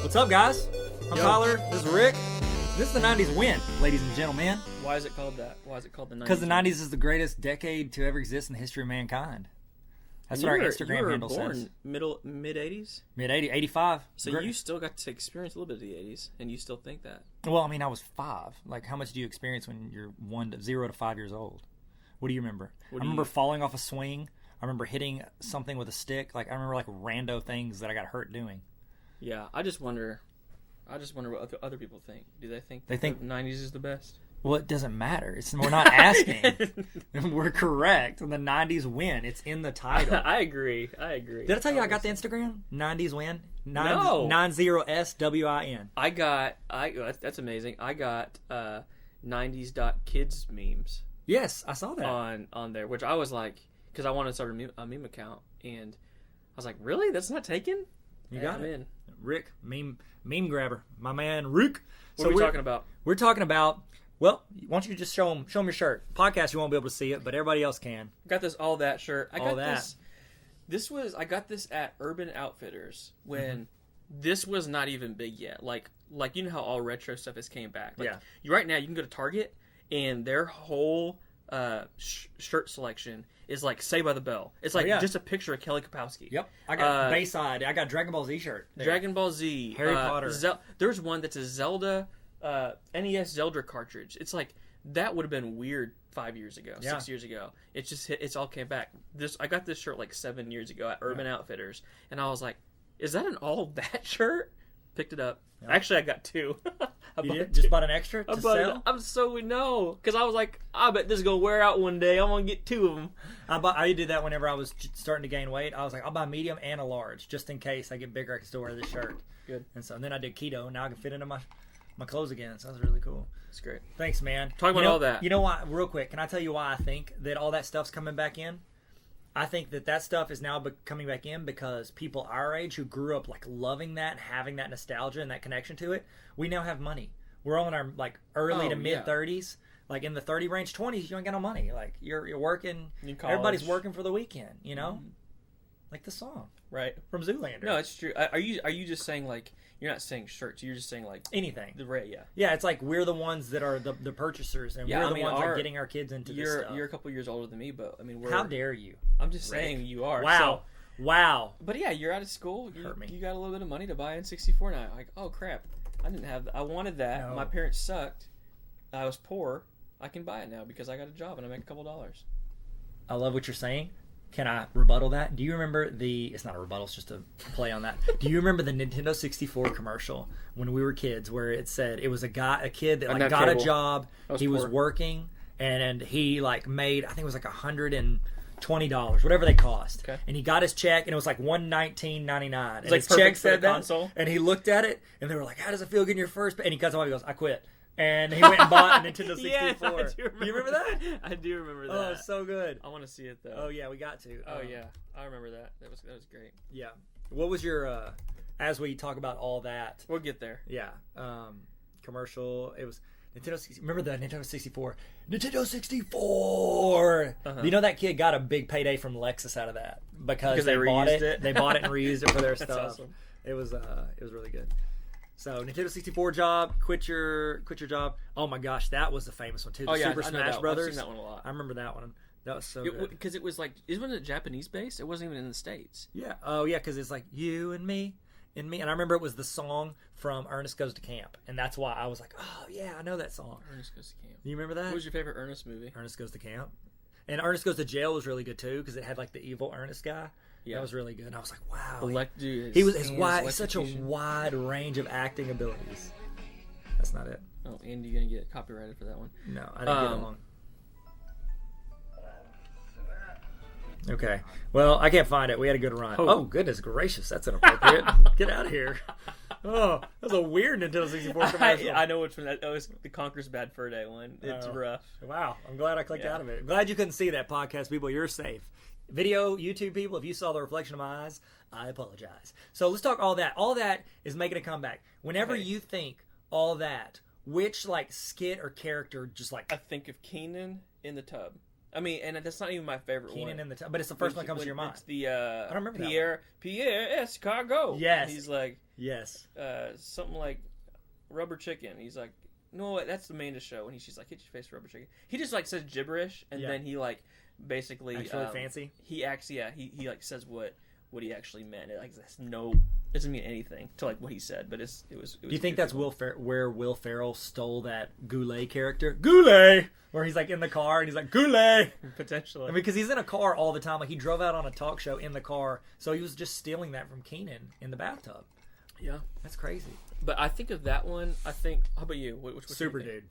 What's up, guys? I'm Tyler. This is Rick. This is the 90s win, ladies and gentlemen. Why is it called that? Why is it called the 90s? Because the 90s is the greatest decade to ever exist in the history of mankind. That's what our Instagram handle says. Mid-80s? Mid-80s, 85. So you still got to experience a little bit of the 80s, and you still think that? Well, I mean, I was 5. Like, how much do you experience when you're 0 to 5 years old? What do you remember? I remember falling off a swing. I remember hitting something with a stick. Like, I remember, like, rando things that I got hurt doing. Yeah, I just wonder what other people think. Do they think the 90s is the best? Well, it doesn't matter. We're not asking. We're correct. And the 90s win. It's in the title. I agree. Did I tell you I got the Instagram? 90s win? No. 90SWIN. That's amazing. I got 90s.kids memes. Yes, I saw that. On there, which I was like, because I wanted to start a meme account. And I was like, really? That's not taken? You got it. In. Rick, meme grabber. My man, Rick. What are we talking about? We're talking about... Well, why don't you just show them your shirt? Podcast, you won't be able to see it, but everybody else can. Got this All That shirt. I got that. I got this at Urban Outfitters when this was not even big yet. Like you know how all retro stuff has came back. Like, right now you can go to Target and their whole shirt selection is like Saved by the Bell. It's like just a picture of Kelly Kapowski. Yep. I got Bayside. I got Dragon Ball Z shirt. There. Dragon Ball Z. Harry Potter. There's one that's a Zelda. NES Zelda cartridge. It's like that would have been weird 5 years ago, 6 years ago. It just it's all came back. I got this shirt like 7 years ago at Urban Outfitters, and I was like, "Is that an All That shirt?" Picked it up. Yeah. Actually, I got 2. Just bought an extra to sell? Because I was like, I bet this is gonna wear out one day. I'm gonna get 2 of them. I did that whenever I was starting to gain weight. I was like, I'll buy a medium and a large just in case I get bigger. I can still wear this shirt. Good. And then I did keto. And now I can fit into my clothes again. So that was really cool. It's great. Thanks, man. Talk about all that. You know what? Real quick, can I tell you why I think that all that stuff's coming back in? I think that stuff is now coming back in because people our age who grew up like loving that, having that nostalgia and that connection to it, we now have money. We're all in our like early to mid 30s. Like in the 30 range, 20s, you ain't got no money. Like you're working. Everybody's working for the weekend. You know, like the song right from Zoolander. No, it's true. Are you just saying like? You're not saying shirts. You're just saying like anything. Yeah. It's like we're the ones that are the purchasers, and we're the ones that are getting our kids into this stuff. You're a couple years older than me, but I mean, how dare you? I'm just saying you are. Wow. But yeah, you're out of school. You got a little bit of money to buy N64 now. Like, oh crap, I didn't have. I wanted that. No. My parents sucked. I was poor. I can buy it now because I got a job and I make a couple dollars. I love what you're saying. Can I rebuttal that? Do you remember it's not a rebuttal, it's just a play on that. Do you remember the Nintendo 64 commercial when we were kids where it said it was a kid that like got a job, he was working, and he like made, I think it was like $120, whatever they cost. Okay. And he got his check and it was like $119.99. And like his check said that, console. And he looked at it and they were like, how does it feel getting your first pay? And he cuts off, he goes, I quit. And he went and bought a Nintendo 64. Yeah, I do you remember that? I do remember that. Oh, it's so good. I want to see it though. Oh yeah, we got to. Oh yeah, I remember that. That was great. Yeah. What was your as we talk about all that? We'll get there. Yeah. Commercial. It was Nintendo. Remember the Nintendo 64? Nintendo 64. You know that kid got a big payday from Lexus out of that because they bought it. They bought it and reused it for their stuff. Awesome. It was really good. So Nintendo 64 job, quit your job. Oh my gosh, that was a famous one too. The Super Smash Brothers. I've seen that one a lot. I remember that one. That was so good. Because it was like, isn't it Japanese based? It wasn't even in the States. Yeah. Oh yeah, because it's like you and me. And I remember it was the song from Ernest Goes to Camp, and that's why I was like, oh yeah, I know that song. Ernest Goes to Camp. You remember that? What was your favorite Ernest movie? Ernest Goes to Camp. And Ernest Goes to Jail was really good too because it had like the evil Ernest guy. Yeah, that was really good. And I was like, wow. He was such a wide range of acting abilities. That's not it. Oh, and you're gonna get copyrighted for that one. No, I didn't get it long. Okay. Well, I can't find it. We had a good run. Oh goodness gracious, that's inappropriate. Get out of here. Oh, that was a weird Nintendo 64 commercial. I know which one that was. The Conker's Bad Fur Day one. It's rough. Wow. I'm glad I clicked out of it. I'm glad you couldn't see that, podcast people. You're safe. Video, YouTube people, if you saw the reflection of my eyes, I apologize. So let's talk All That. All That is making a comeback. Whenever you think All That, which like skit or character just like... I think of Keenan in the tub. I mean, and that's not even my favorite Keenan one. in the but it's the first one that comes to your mind. It's the I don't remember Pierre Escargot. Yes. And he's like something like rubber chicken. He's like, no, that's the main of the show. And she's like, hit your face, rubber chicken. He just like says gibberish, and then he like basically actually fancy. He acts, he like says what he actually meant. It like doesn't mean anything to like what he said, but it was. Do you think that's where Will Ferrell stole that Goulet character? Goulet, where he's like in the car and he's like Goulet. Potentially, I mean, because he's in a car all the time. Like he drove out on a talk show in the car, so he was just stealing that from Keenan in the bathtub. Yeah, that's crazy. But I think of that one. I think. How about you? Which Superdude.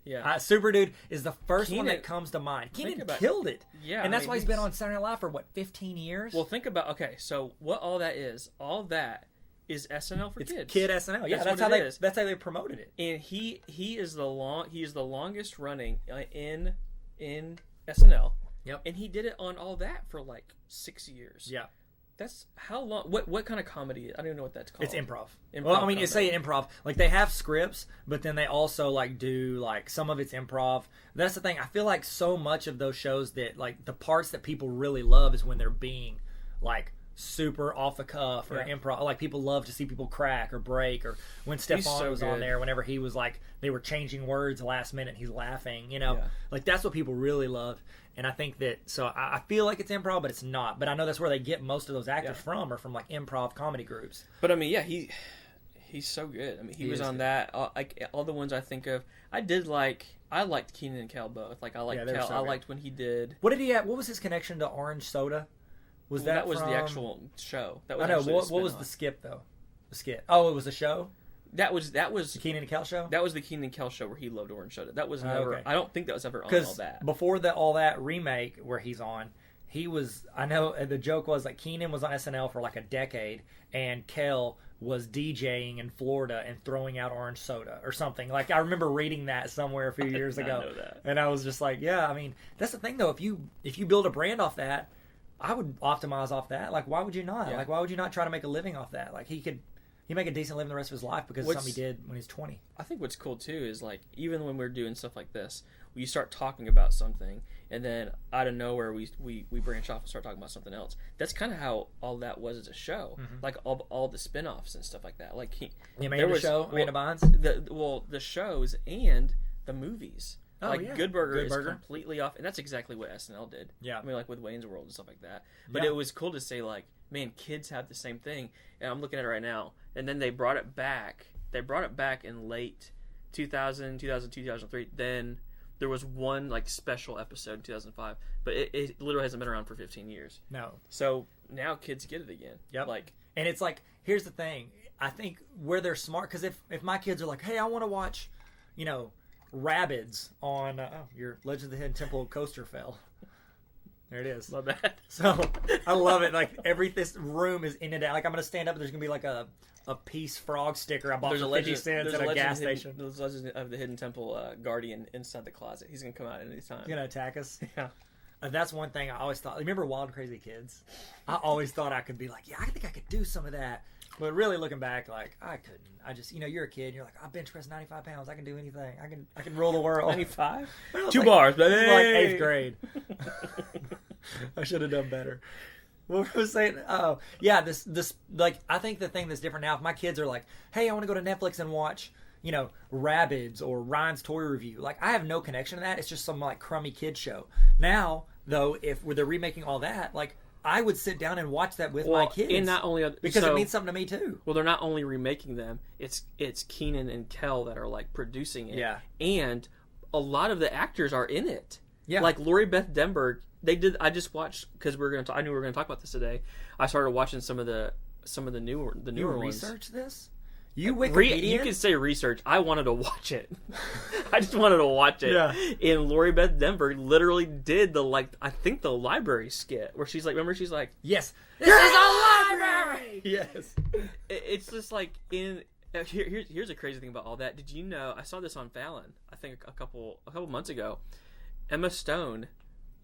Yeah, Superdude is the first one that comes to mind. Keenan killed it. Yeah, and that's why he's been on Saturday Night Live for 15 years. Well, think about so what all that is. All that is SNL for kids. Kid SNL. Yeah, that's how they promoted it. And he is the longest running in SNL. Yep. And he did it on All That for like 6 years. Yeah. That's how long? What kind of comedy? I don't even know what that's called. It's improv. Well, I mean, you say improv. Like they have scripts, but then they also like do like some of it's improv. That's the thing. I feel like so much of those shows that like the parts that people really love is when they're being like super off the cuff or improv. Like people love to see people crack or break, or when Stefan was on there, whenever he was like they were changing words last minute, he's laughing. Like that's what people really loved. And I think that, so I feel like it's improv, but it's not. But I know that's where they get most of those actors from, or from like improv comedy groups. But I mean, he's so good. I mean, he was on that. Like all the ones I think of, I liked Keenan and Kel both. Like I liked Kel. So I liked when he did. What did he have? What was his connection to Orange Soda? That was the actual show. That was I know. What was the skip though? The skit. Oh, it was a show. That was the Keenan and Kel show. That was the Keenan and Kel show where he loved Orange Soda. That was never. Okay. I don't think that was ever on All That. Before the All That remake where he's on, he was. I know the joke was like Keenan was on SNL for like a decade, and Kel was DJing in Florida and throwing out orange soda or something. Like I remember reading that somewhere a few years ago, know that. And I was just like, yeah. I mean, that's the thing though. If you build a brand off that, I would optimize off that. Like, why would you not? Yeah. Like, why would you not try to make a living off that? Like, he make a decent living the rest of his life because of something he did when he was 20. I think what's cool, too, is, like, even when we're doing stuff like this, you start talking about something, and then out of nowhere, we branch off and start talking about something else. That's kind of how All That was as a show. Mm-hmm. Like, all the spin-offs and stuff like that. Like, Amanda Bynes? The shows and the movies. Oh, like yeah. Good Burger is completely off, and that's exactly what SNL did. Yeah, I mean, like with Wayne's World and stuff like that. But it was cool to say, like, man, kids have the same thing, and I'm looking at it right now. And then they brought it back. They brought it back in late 2000, 2003. Then there was one like special episode in 2005, but it literally hasn't been around for 15 years. No. So now kids get it again. Yep. Like, and it's like, here's the thing. I think where they're smart, because if my kids are like, hey, I want to watch, Rabbids on your Legend of the Hidden Temple coaster fell. There it is. My bad. So I love it. Like this room is in and out. Like I'm gonna stand up and there's gonna be like a Peace Frog sticker I bought for 50 cents at a gas station. There's Legend of the Hidden Temple guardian inside the closet. He's gonna come out at any time. He's gonna attack us. Yeah. That's one thing I always thought. Remember Wild and Crazy Kids? I always thought I could be like, yeah, I think I could do some of that. But really looking back, like, I couldn't. I just, you're a kid. And you're like, I bench press 95 pounds. I can do anything. I can rule the world. 95? 2 bars, baby. Like 8th grade. I should have done better. What was I saying? Oh, yeah. This like, I think the thing that's different now, if my kids are like, hey, I want to go to Netflix and watch, Rabbids or Ryan's Toy Review. Like, I have no connection to that. It's just some, like, crummy kid show. Now, though, if they're remaking All That, like, I would sit down and watch that with my kids. And not only because it means something to me too. Well, they're not only remaking them; it's Keenan and Kel that are like producing it. Yeah, and a lot of the actors are in it. Yeah, like Lori Beth Denberg. They did. I just watched because I knew we were going to talk about this today. I started watching some of the newer ones. You research this? You Wikipedian? You can say research. I wanted to watch it. I just wanted to watch it. Yeah. And Lori Beth Denberg literally did the library skit where she's like, remember, she's like, yes, this is a library. Yes. It's just like here's a crazy thing about All That. Did you know? I saw this on Fallon. I think a couple months ago. Emma Stone,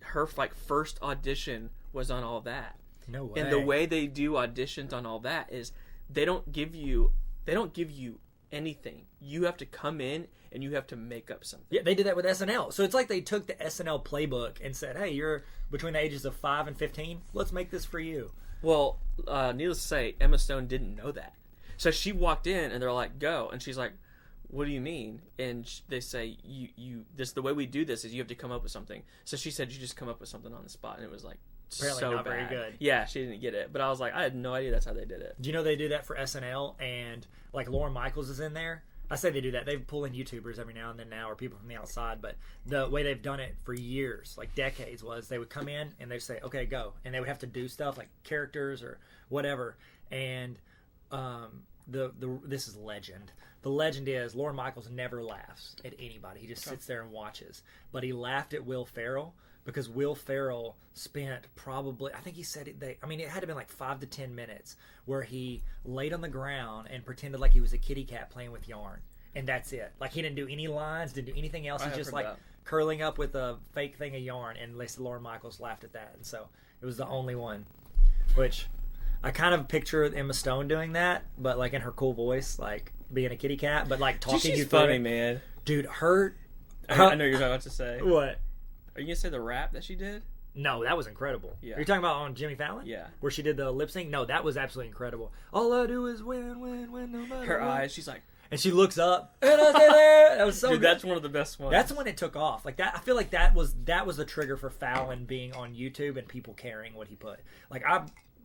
her first audition was on All That. No way. And the way they do auditions on All That is they don't give you anything. You have to come in and you have to make up something. Yeah, they did that with SNL. So it's like they took the SNL playbook and said, hey, you're between the ages of 5 and 15. Let's make this for you. Well, needless to say, Emma Stone didn't know that. So she walked in and they're like, go. And she's like, what do you mean? And they say, the way we do this is you have to come up with something. So she said, you just come up with something on the spot. And it was like, apparently so not bad. very good. Yeah, she didn't get it. But I was like, I had no idea that's how they did it. Do you know they do that for SNL? And like Lauren Michaels is in there. I say they do that. They pull in YouTubers every now and then now, or people from the outside. But the way they've done it for years, like decades, was they would come in and they'd say, okay, go. And they would have to do stuff like characters or whatever. And this is legend. The legend is Lauren Michaels never laughs at anybody. He just sits there and watches. But he laughed at Will Ferrell because Will Ferrell spent probably, I think he said it had to have been like 5 to 10 minutes where he laid on the ground and pretended like he was a kitty cat playing with yarn. And that's it. Like he didn't do any lines, didn't do anything else. He's just like curling up with a fake thing of yarn. And Lauren Michaels laughed at that. And so it was the only one. Which I kind of picture Emma Stone doing that, but like in her cool voice, like being a kitty cat, but like talking She's you through funny, it. man. Dude, I know you're about to say. What? Are you going to say the rap that she did? No, that was incredible. Yeah. Are you talking about on Jimmy Fallon? Yeah. Where she did the lip sync? No, that was absolutely incredible. All I do is win, no matter Her what. eyes, she's like... And she looks up. And I stay there. That was so Dude, good. that's one of the best ones. That's when it took off. Like that, I feel like that was the trigger for Fallon being on YouTube and people caring what he put. Like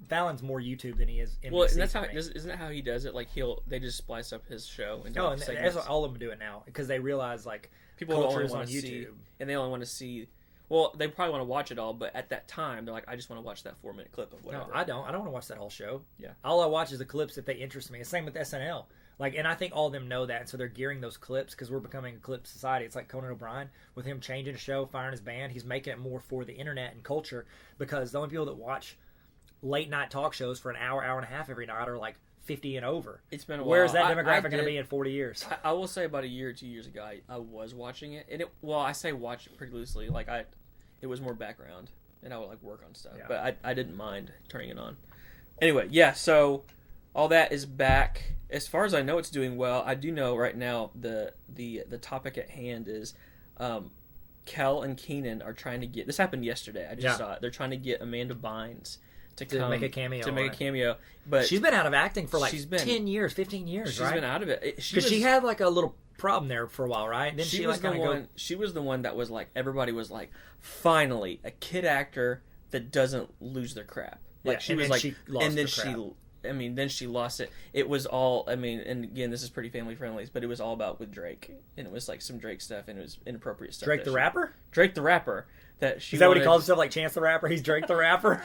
Fallon's more YouTube than he is NBC. Well, and that's how isn't that how he does it? Like they just splice up his show and and that's what all of them do it now because they realize like people culture only is on want to YouTube see, and they only want to see. Well, they probably want to watch it all, but at that time they're like, I just want to watch that 4-minute clip of whatever. No, I don't want to watch that whole show. Yeah, all I watch is the clips if they interest me. The same with SNL. Like, and I think all of them know that, and so they're gearing those clips because we're becoming a clip society. It's like Conan O'Brien with him changing his show, firing his band. He's making it more for the internet and culture because the only people that watch late night talk shows for an hour and a half every night are like 50 and over. It's been a while. Where's that demographic going to be in 40 years? I will say about a year or 2 years ago, I was watching it, and I say watch it pretty loosely. Like it was more background, and I would like work on stuff, yeah. But I didn't mind turning it on. Anyway, yeah. So all that is back. As far as I know, it's doing well. I do know right now the topic at hand is Kel and Keenan are trying to get. This happened yesterday. I just saw it. They're trying to get Amanda Bynes to come make a cameo. But she's been out of acting for like 10 years, 15 years, she's right? She's been out of it because she had like a little problem there for a while, right? Then she was the one. She was the one that was like everybody was like, finally a kid actor that doesn't lose their crap. Like she was like, and then then she lost it. It was all, and again, this is pretty family friendly, but it was all about with Drake, and it was like some Drake stuff, and it was inappropriate stuff. Drake the rapper. That she is that what he calls himself, like Chance the Rapper? He's Drake the Rapper.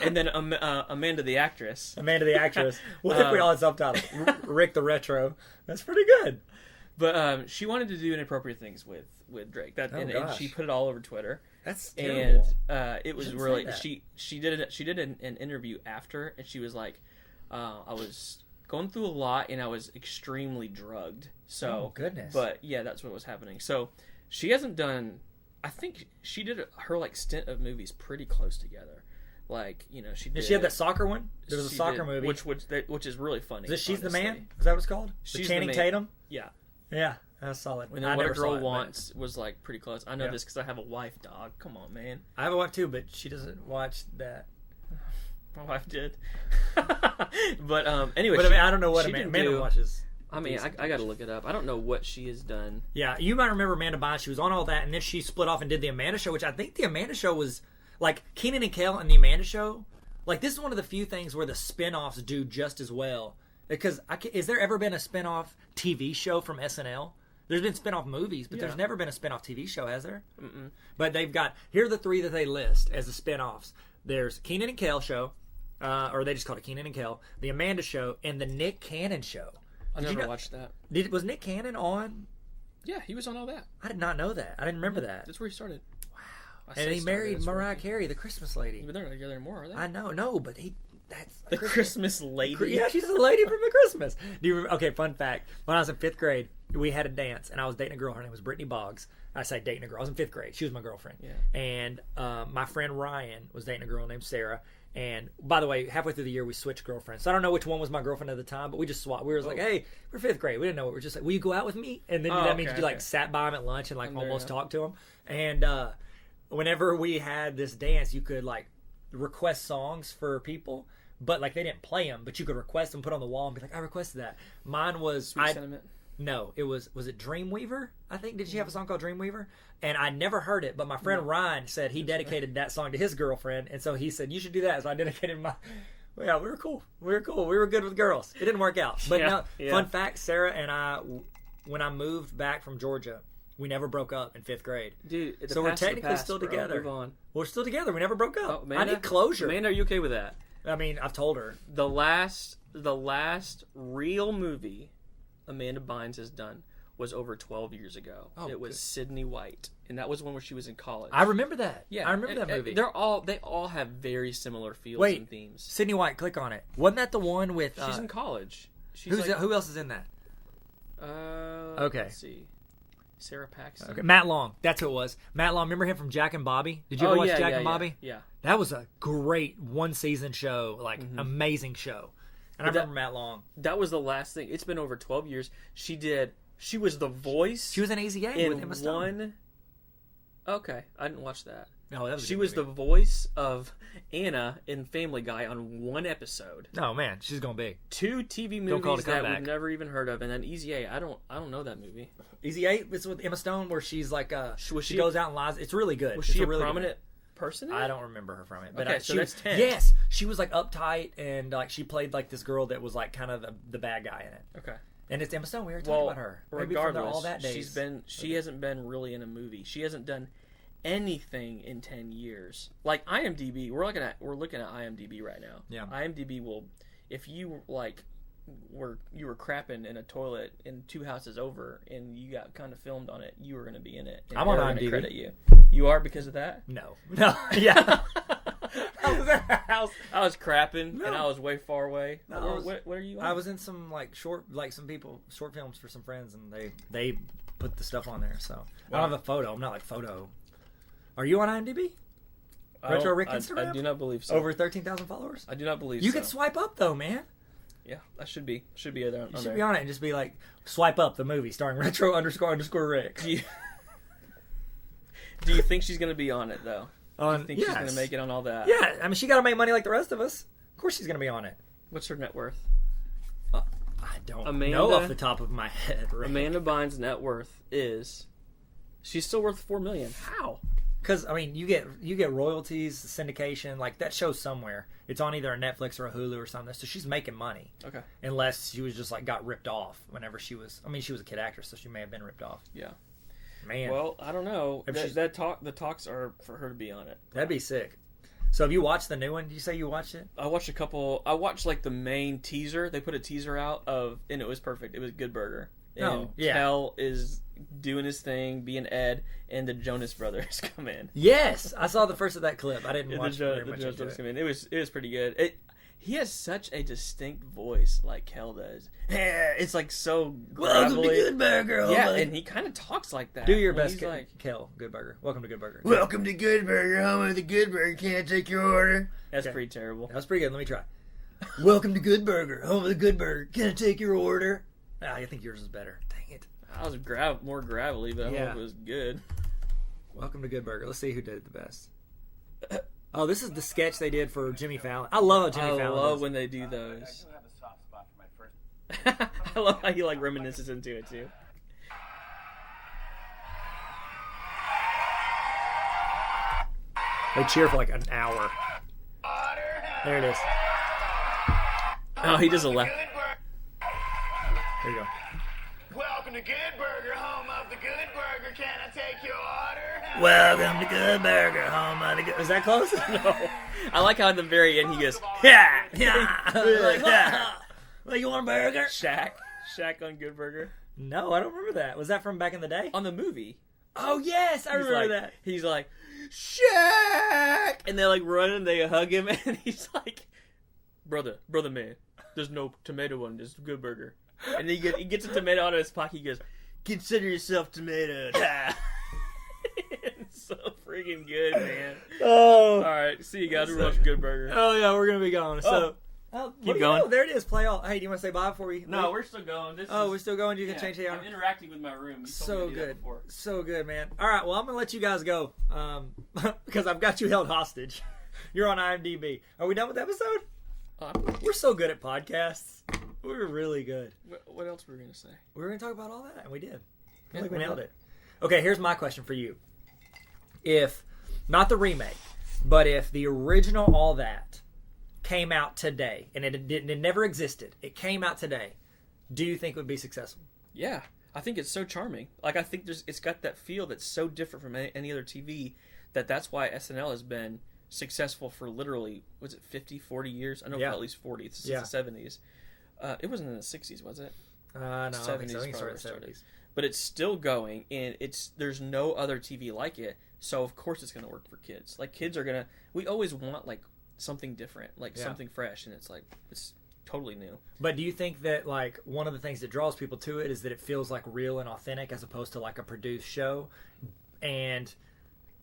And then Amanda the actress. What if we all had subtitles? Rick the Retro. That's pretty good. But she wanted to do inappropriate things with Drake. And she put it all over Twitter. That's terrible. And it was really she did an interview after, and she was like, I was going through a lot, and I was extremely drugged. So, oh goodness. But yeah, that's what was happening. So she hasn't done. I think she did her like stint of movies pretty close together. Like, she did. Did she have that soccer one? There was a soccer movie, which is really funny. She's the Man. Is that what it's called? She's Channing Tatum. Yeah. Yeah, that's solid. And then What a Girl Wants was like pretty close. I know this because I have a wife, dog. Come on, man. I have a wife too, but she doesn't watch that. My wife did. But anyway, but I don't know what Amanda watches. I got to look it up. I don't know what she has done. Yeah, you might remember Amanda Bynes. She was on All That, and then she split off and did The Amanda Show, which I think The Amanda Show was like Kenan and Kel and The Amanda Show. Like, this is one of the few things where the spin-offs do just as well. Because has there ever been a spin-off TV show from SNL? There's been spin-off movies, but there's never been a spin-off TV show, has there? Mm-mm. But they've got, here are the three that they list as the spin-offs. There's Kenan and Kel Show, or they just called it Kenan and Kel, The Amanda Show, and The Nick Cannon Show. I never watched that. Was Nick Cannon on? Yeah, he was on All That. I did not know that. I didn't remember that. That's where he started. Wow. And he married Mariah Carey, the Christmas lady. But they're not together anymore, are they? I know, no, but that's the Christmas lady. Yeah, she's the lady from the Christmas. Do you remember? Okay, fun fact. When I was in 5th grade, we had a dance, and I was dating a girl. Her name was Brittany Boggs. I say dating a girl. I was in 5th grade. She was my girlfriend. Yeah. And my friend Ryan was dating a girl named Sarah. And by the way, halfway through the year, we switched girlfriends. So I don't know which one was my girlfriend at the time, but we just swapped. We were like, hey, we're 5th grade. We didn't know it. We're just like, will you go out with me? And then that means you like sat by him at lunch and like almost talked to him. And whenever we had this dance, you could like request songs for people, but like they didn't play them, but you could request them, put on the wall, and be like, I requested that. Mine was Sweet Sentiment. No, it was it Dreamweaver? I think. Did she have a song called Dreamweaver? And I never heard it, but my friend Ryan said he dedicated that song to his girlfriend, and so he said, you should do that. So I dedicated my... Yeah, we were cool. We were good with girls. It didn't work out. But fun fact, Sarah and I, when I moved back from Georgia, we never broke up in 5th grade. Dude, so we're technically still together. Move on. We're still together. We never broke up. Oh, Amanda, I need closure. Amanda, are you okay with that? I mean, I've told her. The last real movie Amanda Bynes has done was over 12 years ago. It was Sydney White, and that was one where she was in college. I remember that. Yeah, I remember that movie. They all have very similar feels and themes. Sydney White, click on it. Wasn't that the one with? She's in college. Who else is in that? Okay. Let's see. Sarah Paxton. Okay, Matt Long. That's who it was. Matt Long. Remember him from Jack and Bobby? Did you ever watch Jack and Bobby? Yeah. That was a great 1-season show, like amazing show. And I remember Matt Long. That was the last thing. It's been over 12 years. She was the voice. She was in Easy A with Emma Stone. Okay, I didn't watch that. No, that was she was the voice of Anna in Family Guy on one episode. Oh man, she's going big. 2 TV movies that we've never even heard of, and then Easy A. I don't know that movie. Easy A. It's with Emma Stone where she's like she goes out and lies. It's really good. Was she a really prominent person? I don't remember her from it. But okay, so that's 10. Yes, she was like uptight and like she played like this girl that was like kind of the bad guy in it. Okay. And it's Emma Stone. We already talked about her. Maybe regardless, from All That days. She hasn't been really in a movie. She hasn't done anything in 10 years. Like IMDb, we're looking at IMDb right now. Yeah. IMDb will, if you like were crapping in a toilet in 2 houses over and you got kind of filmed on it, you were going to be in it. I'm on IMDb. Credit you. You are because of that? No. Yeah. I was crapping and I was way far away. No, what are you on? I was in some like short films for some friends, and they put the stuff on there. So wow. I don't have a photo. I'm not like photo. Are you on IMDb? Retro Rick Instagram? I do not believe so. Over 13,000 followers? I do not believe you can swipe up though, man. Yeah, that should be there. You should be on it and just be like, swipe up the movie starring Retro _ Rick. Do you think she's going to be on it though? Do you think she's going to make it on All That? Yeah, I mean, she got to make money like the rest of us. Of course she's going to be on it. What's her net worth? I don't know off the top of my head. Rick. Amanda Bynes' net worth is... She's still worth $4 million. How? Because, I mean, you get royalties, syndication, like that shows somewhere. It's on either a Netflix or a Hulu or something. So she's making money. Okay. Unless she was just like got ripped off whenever she was... I mean, she was a kid actress, so she may have been ripped off. Yeah. Man. Well, I don't know. The talks are for her to be on it. That'd be sick. So have you watched the new one? Did you say you watched it? I watched a couple. I watched like the main teaser. They put a teaser out and it was perfect. It was Good Burger. And Kel is doing his thing, being Ed, and the Jonas Brothers come in. Yes, I saw the first of that clip. I didn't watch the Jonas Brothers come in. It was pretty good. He has such a distinct voice, like Kel does. It's like so gravelly. Welcome to Good Burger. Yeah, and he kind of talks like that. Do your best, Kel. Good Burger. Welcome to Good Burger. Welcome to Good Burger. Home of the Good Burger. Can't take your order. That's pretty terrible. That was pretty good. Let me try. Welcome to Good Burger. Home of the Good Burger. Can I take your order? I think yours is better. Dang it. I was more gravelly, but I hope it was good. Welcome to Good Burger. Let's see who did it the best. Oh, this is the sketch they did for Jimmy Fallon. I love Jimmy Fallon. I love when they do those. I actually have a soft spot for my first. I love how he like reminisces into it too. They cheer for like an hour. There it is. Oh, he does a laugh. There you go. Welcome to Good Burger, home of the Good Burger. Can I take your order? Welcome to Good Burger, home of the Good... Is that close? No. I like how at the very end he goes, yeah. Well, you want a burger? Shaq on Good Burger. No, I don't remember that. Was that from back in the day? On the movie. Oh, yes, I remember that. He's like, Shaq! And they like run and they hug him and he's like, brother man, there's no tomato on this Good Burger. And he gets a tomato out of his pocket. He goes, consider yourself tomato. It's so freaking good, man. Oh. All right, see you guys. We're watching Good Burger. Oh yeah, we're gonna be going. So. Keep going. There it is. Play all. Hey, do you want to say bye before we? No, we're still going. We're still going. You can change the hour. I'm interacting with my room. So good. So good, man. All right. Well, I'm gonna let you guys go because I've got you held hostage. You're on IMDb. Are we done with the episode? We're so good at podcasts. We're really good. What else were we gonna say? We were gonna talk about all that, and we did. I think we nailed it. Okay, here's my question for you. If not the remake, but if the original All That came out today, and it never existed, it came out today, do you think it would be successful? Yeah, I think it's so charming. Like, I think it's got that feel that's so different from any other TV that's why SNL has been successful for literally, was it 50, 40 years? I know for at least 40, since the 70s. It wasn't in the 60s, was it? No, 70s, I think it started in the 70s. But it's still going, and there's no other TV like it, so of course it's going to work for kids. Like, kids are going to, we always want, like, something different, like something fresh, and it's totally new. But do you think that, like, one of the things that draws people to it is that it feels like real and authentic as opposed to like a produced show? And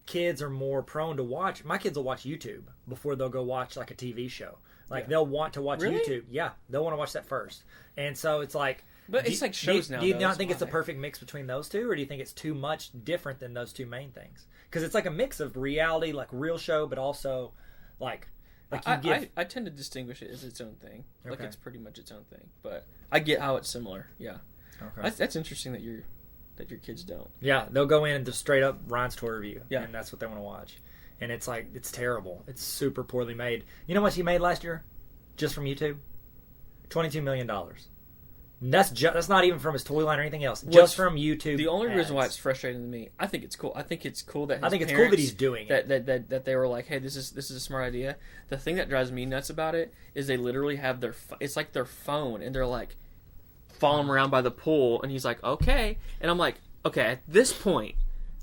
kids are more prone to watch. My kids will watch YouTube before they'll go watch like a TV show. Like they'll want to watch YouTube. Yeah, they'll want to watch that first. And so it's like, but it's like shows now. Do you not think it's a perfect mix between those two, or do you think it's too much different than those two main things? Because it's like a mix of reality, like real show, but also like. I tend to distinguish it as its own thing. Okay. Like it's pretty much its own thing. But I get how it's similar. Yeah. Okay. That's interesting that your kids don't. Yeah, they'll go in and just straight up Ryan's toy review. Yeah. And that's what they want to watch. And it's like, it's terrible. It's super poorly made. You know how much he made last year? Just from YouTube? $22 million. That's not even from his toy line or anything else. Just from YouTube. The only reason why it's frustrating to me, I think it's cool. I think it's cool that he's doing it. That they were like, hey, this is a smart idea. The thing that drives me nuts about it is they literally have it's like their phone, and they're like following him around by the pool, and he's like, okay, and I'm like, okay, at this point,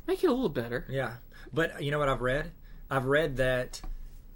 make it a little better. Yeah, but you know what I've read? I've read that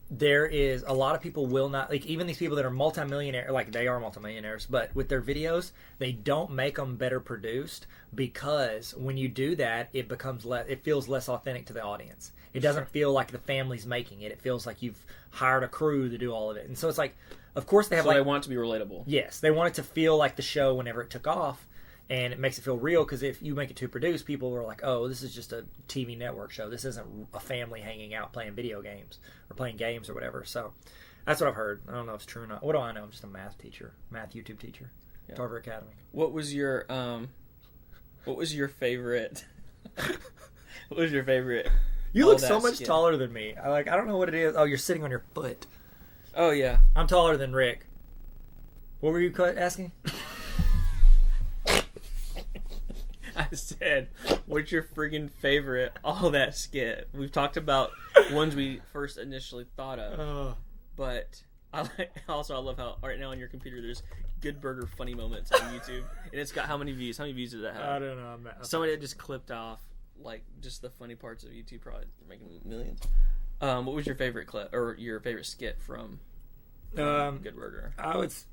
there is a lot of people will not, like, even these people that are multimillionaire, like they are multimillionaires, but with their videos, they don't make them better produced, because when you do that, it becomes it feels less authentic to the audience. It doesn't feel like the family's making it. It feels like you've hired a crew to do all of it. And so it's like, of course they have they want it to be relatable. Yes, they want it to feel like the show whenever it took off. And it makes it feel real, because if you make it too produced, people are like, oh, this is just a TV network show. This isn't a family hanging out playing video games or playing games or whatever. So that's what I've heard. I don't know if it's true or not. What do I know? I'm just a math YouTube teacher, Tarver Academy. What was your favorite? What was your favorite? You look so much taller than me. I don't know what it is. Oh, you're sitting on your foot. Oh, yeah. I'm taller than Rick. What were you asking? I said, what's your friggin' favorite All That skit? We've talked about ones we first initially thought of, but I love how right now on your computer there's Good Burger funny moments on YouTube, and it's got how many views? How many views did that have? I don't know. Somebody had just clipped off like just the funny parts of YouTube, probably making millions. What was your favorite clip or your favorite skit from Good Burger?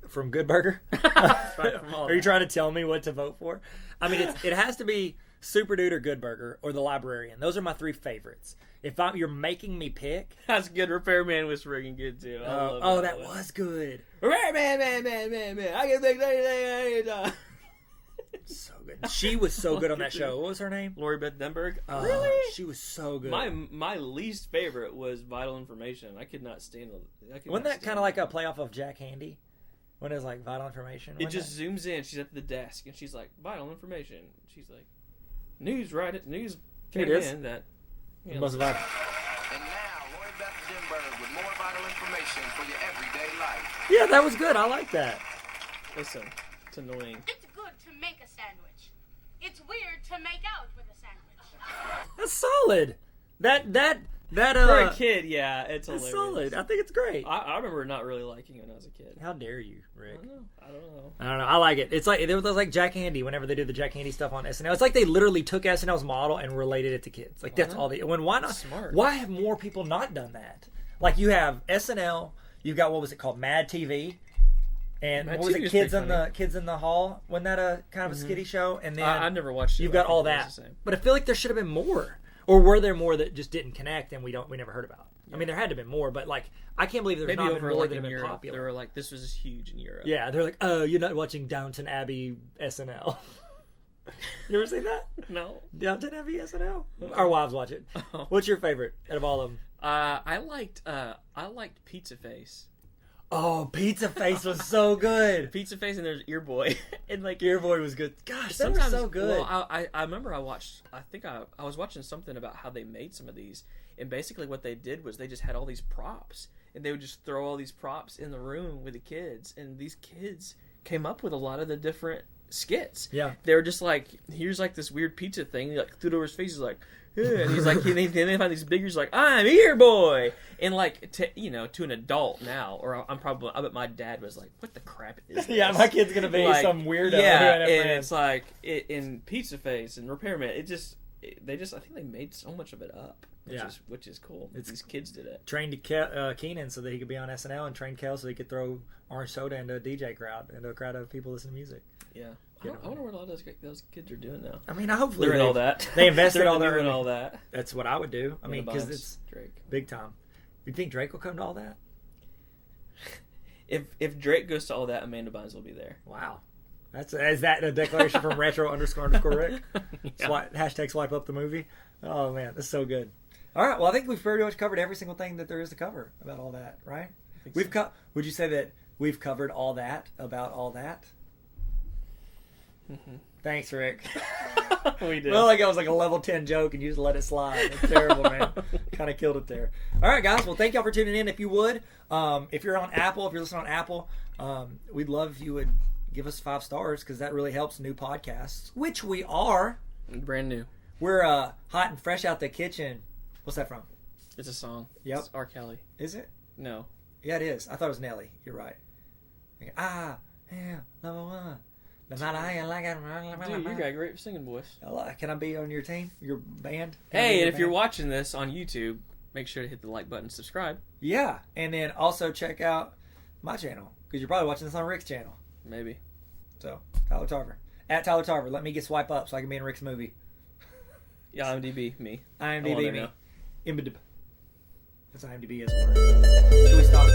From Good Burger. Are you trying to tell me what to vote for? I mean, it has to be Superdude or Good Burger or The Librarian. Those are my three favorites. If you're making me pick, that's good. Repairman was friggin' good too. That was good. Repairman, man. I can think anything. So good. She was so good on that show. What was her name? Lori Beth Denberg. Really? She was so good. My least favorite was Vital Information. I could not stand it. Wasn't that kind of like a playoff of Jack Handy? When it was like Vital Information? It just zooms in. She's at the desk, and she's like, Vital Information. She's like, news came in that... You know, must have... And now, Lori Beth Denberg with more Vital Information for your everyday life. Yeah, that was good. I like that. Listen, it's annoying. It's good to make a sandwich. It's weird to make out with a sandwich. That's solid. That for a kid, yeah, it's hilarious. Solid. I think it's great. I remember not really liking it when I was a kid. How dare you, Rick? I don't know. I like it. It's like there was like Jack Handy. Whenever they do the Jack Handy stuff on SNL, it's like they literally took SNL's model and related it to kids. Like that's all they. Why not? Smart. Why have more people not done that? Like you have SNL. You've got what was it called, Mad TV, And That what was too it? is Kids in the Hall? Wasn't that a kind of a skitty show? And then I never watched it. You've but got I think All it was That. the same. But I feel like there should have been more. Or were there more that just didn't connect and we never heard about? I mean, there had to have been more, but like I can't believe there's Maybe not been over more like that in have been Europe, popular. they were like, this was huge in Europe. Yeah, they're like, oh, you're not watching Downton Abbey SNL. You ever seen that? No. Downton Abbey SNL? Our wives watch it. Oh. What's your favorite out of all of them? I liked Pizza Face. Oh, Pizza Face was so good. Pizza Face and there's Ear Boy. And like Ear Boy was good. Gosh, they were sometimes so good. Well, I remember I was watching something about how they made some of these, and basically what they did was they just had all these props, and they would just throw all these props in the room with the kids, and these kids came up with a lot of the different skits. Yeah. They were just like, here's like this weird pizza thing, he like threw it over his face, he's like, yeah. And he's like, and they find these figures like, I'm Ear Boy, and like to an adult now, or I bet my dad was like, what the crap is this? Yeah, my kid's gonna be like, some weirdo. Yeah, and it's like in Pizza Face and Repairman, I think they made so much of it up, which is cool. These kids did it. Trained Keenan so that he could be on SNL, and trained Kel so he could throw orange soda into a DJ crowd, into a crowd of people listening to music. Yeah. I wonder what all those kids are doing now. I mean, hopefully they're in all that. They invested they're all their in all that. That's what I would do. I mean, because Bynes, it's Drake. big time. You think Drake will come to all that? If Drake goes to all that, Amanda Bynes will be there. Wow. Is that a declaration from retro__Rick? Yeah. Hashtag swipe up the movie. Oh man, that's so good. All right, well I think we've pretty much covered every single thing that there is to cover about all that, right? Would you say that we've covered all that about all that? Mm-hmm. Thanks, Rick. We did. Well, like it was like a level 10 joke, and you just let it slide. It's terrible, man. Kind of killed it there. All right, guys. Well, thank y'all for tuning in. If you would, if you're on Apple, if you're listening on Apple, we'd love if you would give us 5 stars because that really helps new podcasts, which we are. Brand new. We're hot and fresh out the kitchen. What's that from? It's a song. Yep. It's R. Kelly. Is it? No. Yeah, it is. I thought it was Nelly. You're right. Yeah, number one. Dude, you got a great singing voice. Can I be on your team? Your band? Hey, and if you're watching this on YouTube, make sure to hit the like button, subscribe. Yeah, and then also check out my channel because you're probably watching this on Rick's channel. Maybe. So, Tyler Tarver. At Tyler Tarver. Let me get swipe up so I can be in Rick's movie. Yeah, IMDb, me. IMDb, me. IMDb. That's IMDb as well. Should we stop?